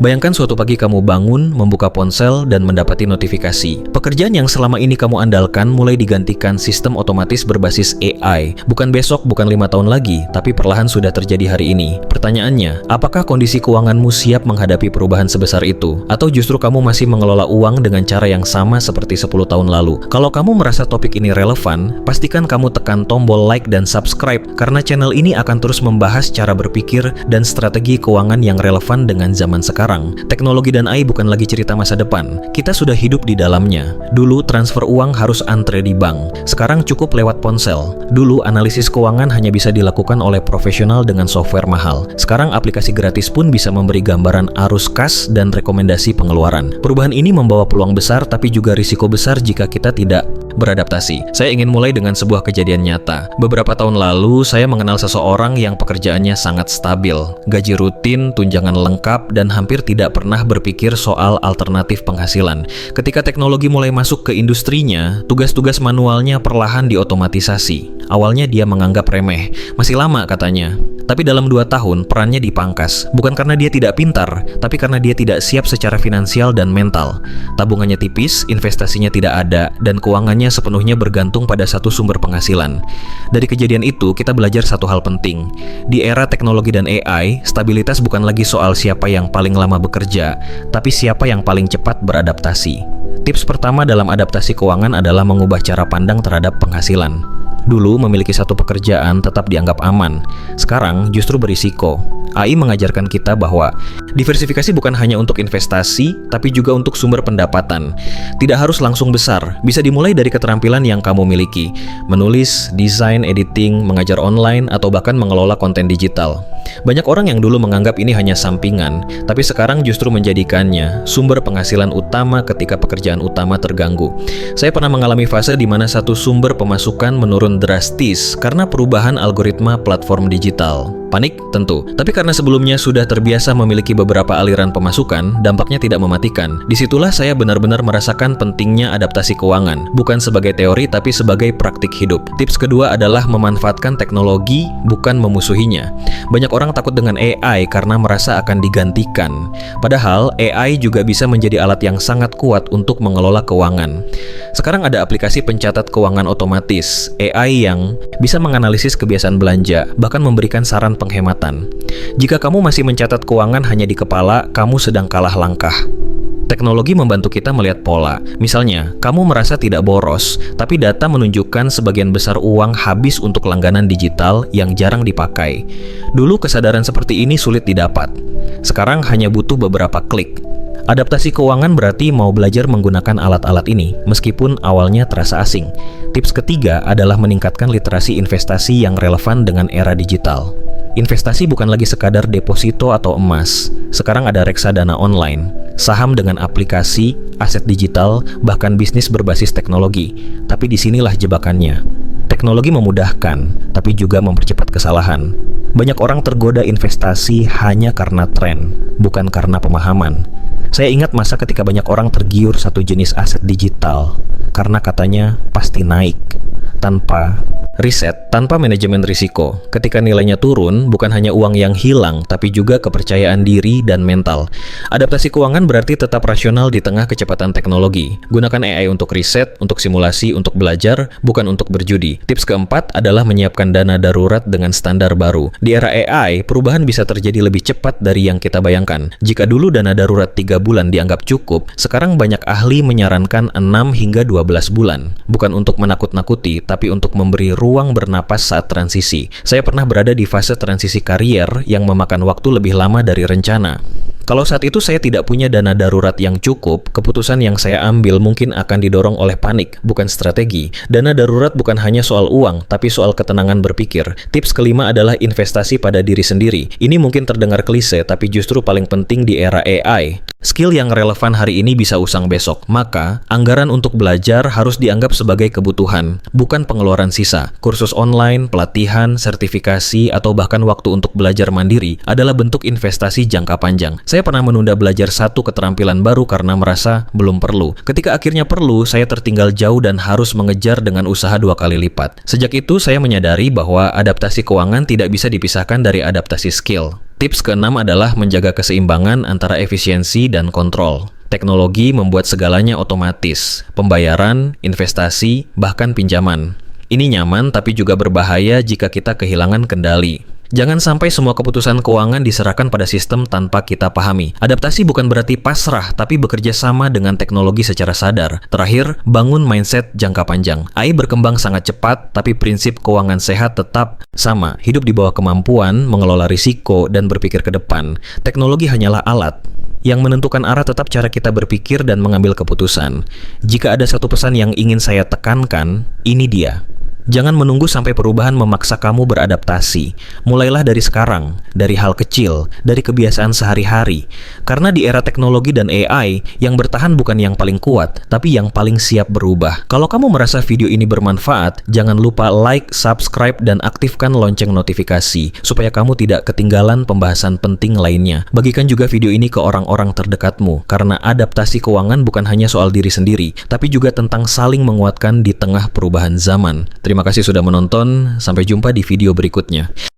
Bayangkan suatu pagi kamu bangun, membuka ponsel, dan mendapati notifikasi. Pekerjaan yang selama ini kamu andalkan mulai digantikan sistem otomatis berbasis AI. Bukan besok, bukan 5 tahun lagi, tapi perlahan sudah terjadi hari ini. Pertanyaannya, apakah kondisi keuanganmu siap menghadapi perubahan sebesar itu? Atau justru kamu masih mengelola uang dengan cara yang sama seperti 10 tahun lalu? Kalau kamu merasa topik ini relevan, pastikan kamu tekan tombol like dan subscribe, karena channel ini akan terus membahas cara berpikir dan strategi keuangan yang relevan dengan zaman sekarang. Teknologi dan AI bukan lagi cerita masa depan. Kita sudah hidup di dalamnya. Dulu transfer uang harus antre di bank. Sekarang cukup lewat ponsel. Dulu analisis keuangan hanya bisa dilakukan oleh profesional dengan software mahal. Sekarang aplikasi gratis pun bisa memberi gambaran arus kas dan rekomendasi pengeluaran. Perubahan ini membawa peluang besar tapi juga risiko besar jika kita tidak beradaptasi. Saya ingin mulai dengan sebuah kejadian nyata. Beberapa tahun lalu, saya mengenal seseorang yang pekerjaannya sangat stabil. Gaji rutin, tunjangan lengkap, dan hampir tidak pernah berpikir soal alternatif penghasilan. Ketika teknologi mulai masuk ke industrinya, tugas-tugas manualnya perlahan diotomatisasi. Awalnya dia menganggap remeh. Masih lama katanya. Tapi dalam 2 tahun, perannya dipangkas. Bukan karena dia tidak pintar, tapi karena dia tidak siap secara finansial dan mental. Tabungannya tipis, investasinya tidak ada, dan keuangannya sepenuhnya bergantung pada satu sumber penghasilan. Dari kejadian itu, kita belajar satu hal penting. Di era teknologi dan AI, stabilitas bukan lagi soal siapa yang paling lama bekerja, tapi siapa yang paling cepat beradaptasi. Tips pertama dalam adaptasi keuangan adalah mengubah cara pandang terhadap penghasilan. Dulu memiliki satu pekerjaan tetap dianggap aman. Sekarang justru berisiko. AI mengajarkan kita bahwa diversifikasi bukan hanya untuk investasi, tapi juga untuk sumber pendapatan. Tidak harus langsung besar, bisa dimulai dari keterampilan yang kamu miliki. Menulis, desain, editing, mengajar online, atau bahkan mengelola konten digital. Banyak orang yang dulu menganggap ini hanya sampingan, tapi sekarang justru menjadikannya sumber penghasilan utama ketika pekerjaan utama terganggu. Saya pernah mengalami fase di mana satu sumber pemasukan menurun drastis karena perubahan algoritma platform digital. Panik? Tentu. Tapi karena sebelumnya sudah terbiasa memiliki beberapa aliran pemasukan, dampaknya tidak mematikan. Disitulah saya benar-benar merasakan pentingnya adaptasi keuangan, bukan sebagai teori tapi sebagai praktik hidup. Tips kedua adalah memanfaatkan teknologi, bukan memusuhinya. Banyak orang takut dengan AI karena merasa akan digantikan. Padahal, AI juga bisa menjadi alat yang sangat kuat untuk mengelola keuangan. Sekarang ada aplikasi pencatat keuangan otomatis, AI yang bisa menganalisis kebiasaan belanja, bahkan memberikan saran penghematan. Jika kamu masih mencatat keuangan hanya di kepala, kamu sedang kalah langkah. Teknologi membantu kita melihat pola. Misalnya, kamu merasa tidak boros, tapi data menunjukkan sebagian besar uang habis untuk langganan digital yang jarang dipakai. Dulu kesadaran seperti ini sulit didapat. Sekarang hanya butuh beberapa klik. Adaptasi keuangan berarti mau belajar menggunakan alat-alat ini, meskipun awalnya terasa asing. Tips ketiga adalah meningkatkan literasi investasi yang relevan dengan era digital. Investasi bukan lagi sekadar deposito atau emas. Sekarang ada reksadana online, saham dengan aplikasi, aset digital, bahkan bisnis berbasis teknologi. Tapi disinilah jebakannya. Teknologi memudahkan, tapi juga mempercepat kesalahan. Banyak orang tergoda investasi hanya karena tren, bukan karena pemahaman. Saya ingat masa ketika banyak orang tergiur satu jenis aset digital karena katanya pasti naik, tanpa riset, tanpa manajemen risiko. Ketika nilainya turun, bukan hanya uang yang hilang, tapi juga kepercayaan diri dan mental. Adaptasi keuangan berarti tetap rasional di tengah kecepatan teknologi. Gunakan AI untuk riset, untuk simulasi, untuk belajar, bukan untuk berjudi. Tips keempat adalah menyiapkan dana darurat dengan standar baru. Di era AI, perubahan bisa terjadi lebih cepat dari yang kita bayangkan. Jika dulu dana darurat 3 bulan dianggap cukup, sekarang banyak ahli menyarankan 6 hingga 12 bulan. Bukan untuk menakut-nakuti, tapi untuk memberi ruang bernapas saat transisi. Saya pernah berada di fase transisi karier yang memakan waktu lebih lama dari rencana. Kalau saat itu saya tidak punya dana darurat yang cukup, keputusan yang saya ambil mungkin akan didorong oleh panik, bukan strategi. Dana darurat bukan hanya soal uang, tapi soal ketenangan berpikir. Tips kelima adalah investasi pada diri sendiri. Ini mungkin terdengar klise, tapi justru paling penting di era AI. Skill yang relevan hari ini bisa usang besok. Maka, anggaran untuk belajar harus dianggap sebagai kebutuhan, bukan pengeluaran sisa. Kursus online, pelatihan, sertifikasi, atau bahkan waktu untuk belajar mandiri adalah bentuk investasi jangka panjang. Saya pernah menunda belajar satu keterampilan baru karena merasa belum perlu. Ketika akhirnya perlu, saya tertinggal jauh dan harus mengejar dengan usaha 2 kali lipat. Sejak itu, saya menyadari bahwa adaptasi keuangan tidak bisa dipisahkan dari adaptasi skill. Tips keenam adalah menjaga keseimbangan antara efisiensi dan kontrol. Teknologi membuat segalanya otomatis, pembayaran, investasi, bahkan pinjaman. Ini nyaman tapi juga berbahaya jika kita kehilangan kendali. Jangan sampai semua keputusan keuangan diserahkan pada sistem tanpa kita pahami. Adaptasi bukan berarti pasrah, tapi bekerja sama dengan teknologi secara sadar. Terakhir, bangun mindset jangka panjang. AI berkembang sangat cepat, tapi prinsip keuangan sehat tetap sama. Hidup di bawah kemampuan, mengelola risiko, dan berpikir ke depan. Teknologi hanyalah alat. Yang menentukan arah tetap cara kita berpikir dan mengambil keputusan. Jika ada satu pesan yang ingin saya tekankan, ini dia. Jangan menunggu sampai perubahan memaksa kamu beradaptasi. Mulailah dari sekarang, dari hal kecil, dari kebiasaan sehari-hari. Karena di era teknologi dan AI, yang bertahan bukan yang paling kuat, tapi yang paling siap berubah. Kalau kamu merasa video ini bermanfaat, jangan lupa like, subscribe, dan aktifkan lonceng notifikasi, supaya kamu tidak ketinggalan pembahasan penting lainnya. Bagikan juga video ini ke orang-orang terdekatmu, karena adaptasi keuangan bukan hanya soal diri sendiri, tapi juga tentang saling menguatkan di tengah perubahan zaman. Terima kasih sudah menonton, sampai jumpa di video berikutnya.